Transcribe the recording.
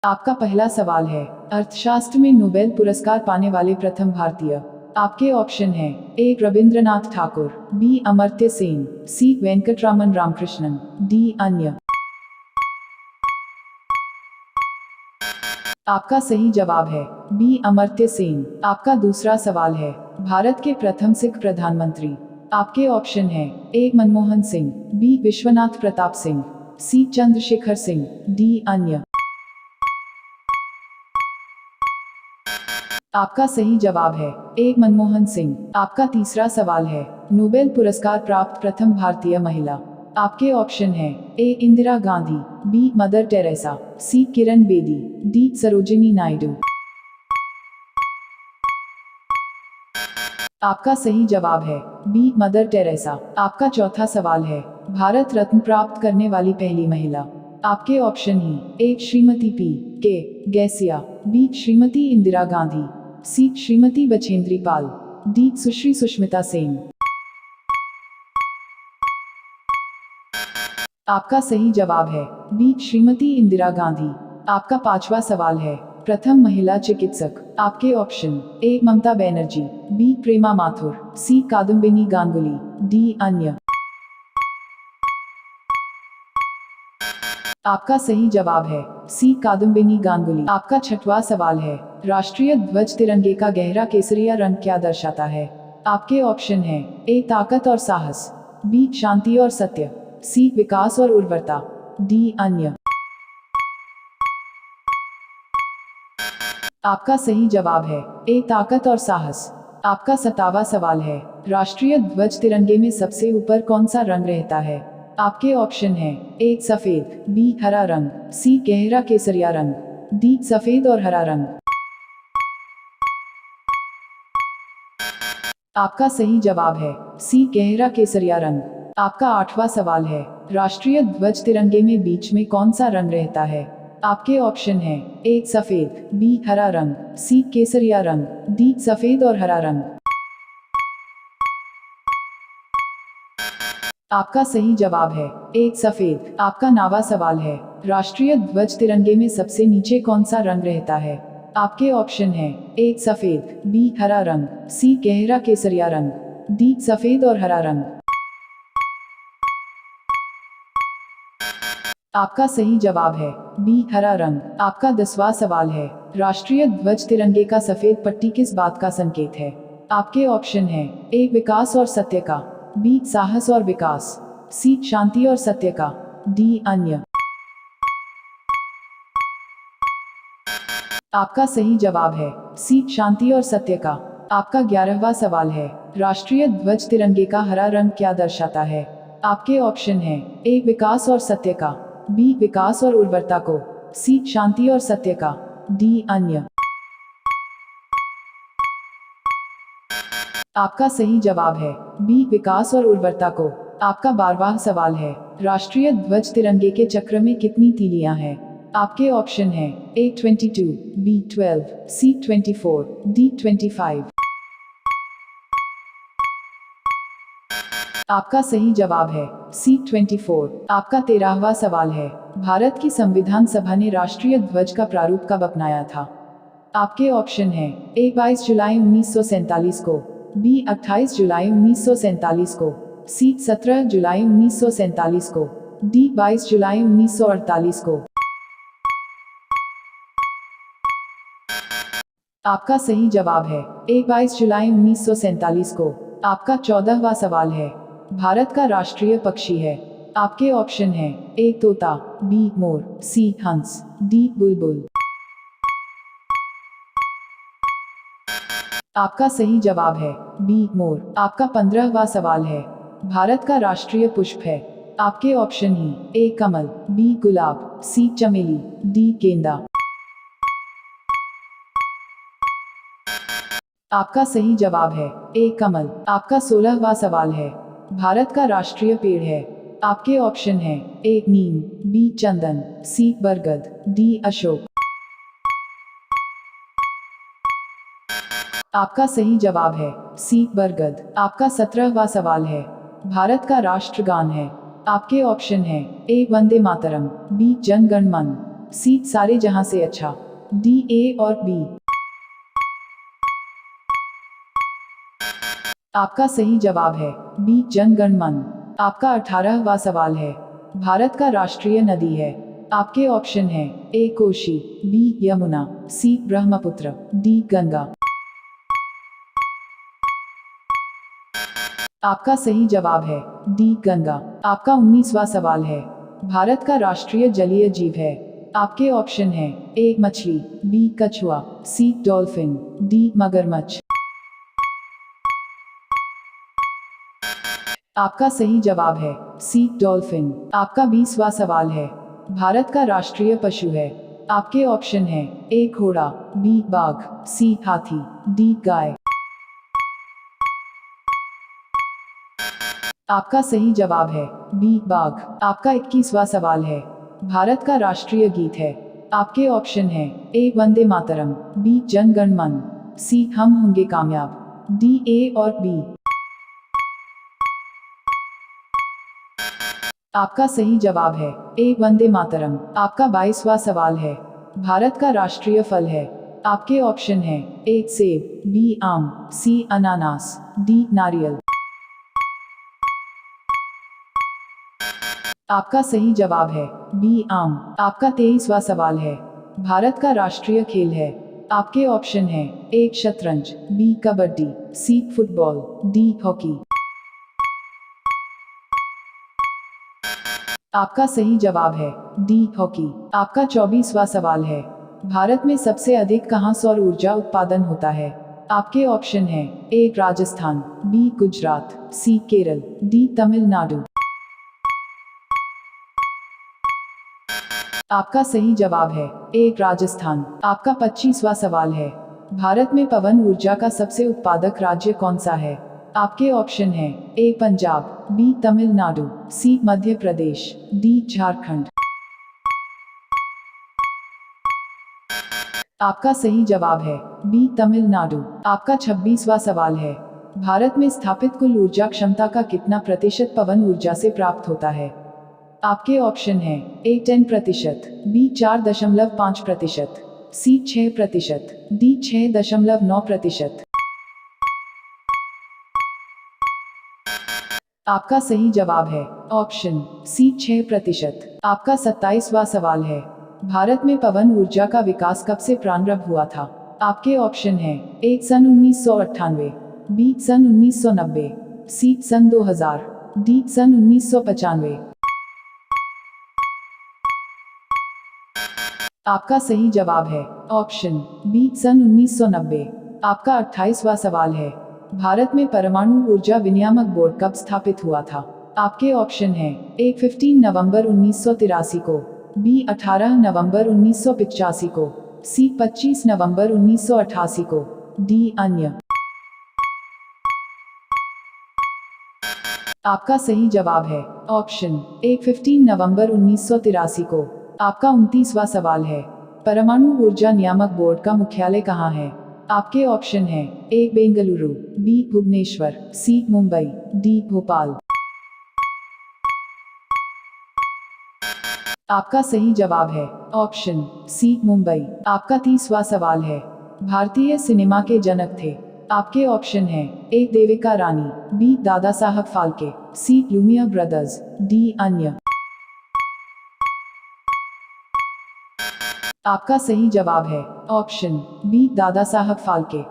आपका पहला सवाल है, अर्थशास्त्र में नोबेल पुरस्कार पाने वाले प्रथम भारतीय। आपके ऑप्शन है ए रविंद्रनाथ ठाकुर, बी अमर्त्य सेन, सी वेंकटरामन रामकृष्णन, डी अन्य। आपका सही जवाब है बी अमर्त्य सेन। आपका दूसरा सवाल है, भारत के प्रथम सिख प्रधानमंत्री। आपके ऑप्शन है ए मनमोहन सिंह, बी विश्वनाथ प्रताप सिंह, सी चंद्रशेखर सिंह, डी अन्य। आपका सही जवाब है ए मनमोहन सिंह। आपका तीसरा सवाल है, नोबेल पुरस्कार प्राप्त प्रथम भारतीय महिला। आपके ऑप्शन है A Indira Gandhi, B Mother Teresa, C Kiran Bedi, D Sarojini Naidu. आपका सही जवाब है बी मदर टेरेसा। आपका चौथा सवाल है, भारत रत्न प्राप्त करने वाली पहली महिला। आपके ऑप्शन ही ए श्रीमती पी के गैसिया, बी श्रीमती इंदिरा गांधी, सी श्रीमती बछेंद्री पाल, डी सुश्री सुष्मिता सेन। आपका सही जवाब है बी श्रीमती इंदिरा गांधी। आपका पांचवा सवाल है, प्रथम महिला चिकित्सक। आपके option A Mamata Banerjee, B Prema Mathur, C Kadambini Ganguly, D अन्य। आपका सही जवाब है सी कादम्बिनी गांगुली। आपका छठवां सवाल है, राष्ट्रीय ध्वज तिरंगे का गहरा केसरिया रंग क्या दर्शाता है। आपके ऑप्शन है ए ताकत और साहस, बी शांति और सत्य, सी विकास और उर्वरता, डी अन्य। आपका सही जवाब है ए ताकत और साहस। आपका 7वां सवाल है, राष्ट्रीय ध्वज तिरंगे में सबसे ऊपर कौन सा रंग रहता है। आपके ऑप्शन है ए सफेद, बी हरा रंग, सी गहरा केसरिया रंग, डी सफेद और हरा रंग। आपका सही जवाब है सी गहरा केसरिया रंग। आपका 8वां सवाल है, राष्ट्रीय ध्वज तिरंगे में बीच में कौन सा रंग रहता है। आपके ऑप्शन है ए सफेद, बी हरा रंग, सी केसरिया रंग, डी सफेद और हरा रंग। आपका सही जवाब है ए सफेद। आपका 9वां सवाल है, राष्ट्रीय ध्वज तिरंगे में सबसे नीचे कौन सा रंग रहता है। आपके ऑप्शन है ए सफेद, बी हरा रंग, सी गहरा केसरिया रंग, डी सफेद और हरा रंग। आपका सही जवाब है बी हरा रंग। आपका 10वां सवाल है, राष्ट्रीय ध्वज तिरंगे का सफेद पट्टी किस बात का संकेत है। आपके ऑप्शन है ए विकास और सत्य का, बी साहस और विकास, सी शांति और सत्य का, डी अन्य। आपका सही जवाब है सी शांति और सत्य का। आपका 11वां सवाल है, राष्ट्रीय ध्वज तिरंगे का हरा रंग क्या दर्शाता है। आपके ऑप्शन है ए विकास और सत्य का, बी विकास और उर्वरता को, सी शांति और सत्य का, डी अन्य। आपका सही जवाब है बी विकास और उर्वरता को। आपका 12वां सवाल है, राष्ट्रीय ध्वज तिरंगे के चक्र में कितनी तीलियां हैं। आपके ऑप्शन है ए 22, बी 12, सी 24, डी 25। आपका सही जवाब है सी 24। आपका 13वां सवाल है, भारत की संविधान सभा ने राष्ट्रीय ध्वज का प्रारूप कब अपनाया था। आपके ऑप्शन है ए 22 जुलाई 1947 को, बी 28 जुलाई 1947 को, सी 17 जुलाई 1947 को, डी 22 जुलाई 1948 को। आपका सही जवाब है ए 22 जुलाई 1947 को। आपका 14वां सवाल है, भारत का राष्ट्रीय पक्षी है। आपके ऑप्शन है ए तोता, बी मोर, सी हंस, डी बुलबुल। आपका सही जवाब है बी मोर। आपका 15वां सवाल है, भारत का राष्ट्रीय पुष्प है। आपके ऑप्शन ही ए कमल, बी गुलाब, सी चमेली, डी गेंदा। आपका सही जवाब है ए कमल। आपका 16वां सवाल है, भारत का राष्ट्रीय पेड़ है। आपके ऑप्शन है ए नीम, बी चंदन, सी बरगद, डी अशोक। आपका सही जवाब है सी बरगद। आपका 17वां सवाल है, भारत का राष्ट्रगान है। आपके ऑप्शन है ए वंदे मातरम, बी जन गण मन, सी सारे जहां से अच्छा, डी ए और बी। आपका सही जवाब है बी जन गण मन। आपका 18वां सवाल है, भारत का राष्ट्रीय नदी है। आपके ऑप्शन है ए कोशी, बी यमुना, सी ब्रह्मपुत्र, डी गंगा। आपका सही जवाब है डी गंगा। आपका 19वां सवाल है, भारत का राष्ट्रीय जलीय जीव है। आपके ऑप्शन है ए मछली, बी कछुआ, सी डॉल्फिन, डी मगरमच्छ। आपका सही जवाब है सी डॉल्फिन। आपका 20वां सवाल है, भारत का राष्ट्रीय पशु है। आपके ऑप्शन है ए घोड़ा, बी बाघ, सी हाथी, डी गाय। आपका सही जवाब है बी बाघ। आपका 21वां सवाल है, भारत का राष्ट्रीय गीत है। आपके ऑप्शन है ए वंदे मातरम, बी जन गण मन, सी हम होंगे कामयाब, डी ए और बी। आपका सही जवाब है ए वंदे मातरम। आपका 22वां सवाल है, भारत का राष्ट्रीय फल है। आपके ऑप्शन है ए सेब, बी आम, सी अनानास, डी नारियल। आपका सही जवाब है बी आम। आपका 23वां सवाल है, भारत का राष्ट्रीय खेल है। आपके ऑप्शन है ए शतरंज, B kabaddi, C football, D hockey. आपका सही जवाब है डी हॉकी। आपका 24वां सवाल है, भारत में सबसे अधिक कहाँ सौर ऊर्जा उत्पादन होता है। आपके ऑप्शन है ए राजस्थान, बी गुजरात, सी केरल, डी तमिलनाडु। आपका सही जवाब है ए राजस्थान। आपका 25वां सवाल है, भारत में पवन ऊर्जा का सबसे उत्पादक राज्य कौन सा है। आपके ऑप्शन है ए पंजाब, बी तमिलनाडु, सी मध्य प्रदेश, डी झारखंड। आपका सही जवाब है बी तमिलनाडु। आपका 26वां सवाल है, भारत में स्थापित कुल ऊर्जा क्षमता का कितना प्रतिशत पवन ऊर्जा से प्राप्त होता है। आपके ऑप्शन है ए 10%, बी 4.5%, सी 6%, डी 6.9%। आपका सही जवाब है ऑप्शन सी 6%। आपका 27वां सवाल है, भारत में पवन ऊर्जा का विकास कब से प्रारंभ हुआ था। आपके ऑप्शन है ए सन 1998, बी सन 1990, सी सन 2000, डी सन 1995। आपका सही जवाब है ऑप्शन बी सन 1990। आपका 28वां सवाल है, भारत में परमाणु ऊर्जा विनियामक बोर्ड कब स्थापित हुआ था। आपके ऑप्शन है ए 15 नवंबर 1983 को, बी 18 नवंबर 1985 को, सी 25 नवंबर 1988 को, डी अन्य। आपका सही जवाब है ऑप्शन ए 15 नवंबर 1983 को। आपका 29वां सवाल है, परमाणु ऊर्जा नियामक बोर्ड का मुख्यालय कहाँ है। आपके ऑप्शन है ए बेंगलुरु, बी भुवनेश्वर, सी मुंबई, डी भोपाल। आपका सही जवाब है ऑप्शन सी मुंबई। आपका 30वां सवाल है, भारतीय सिनेमा के जनक थे। आपके ऑप्शन है ए देविका रानी, बी दादा साहब फाल्के, सी लुमियर ब्रदर्स, डी अन्य। आपका सही जवाब है ऑप्शन बी दादा साहब फाल्के।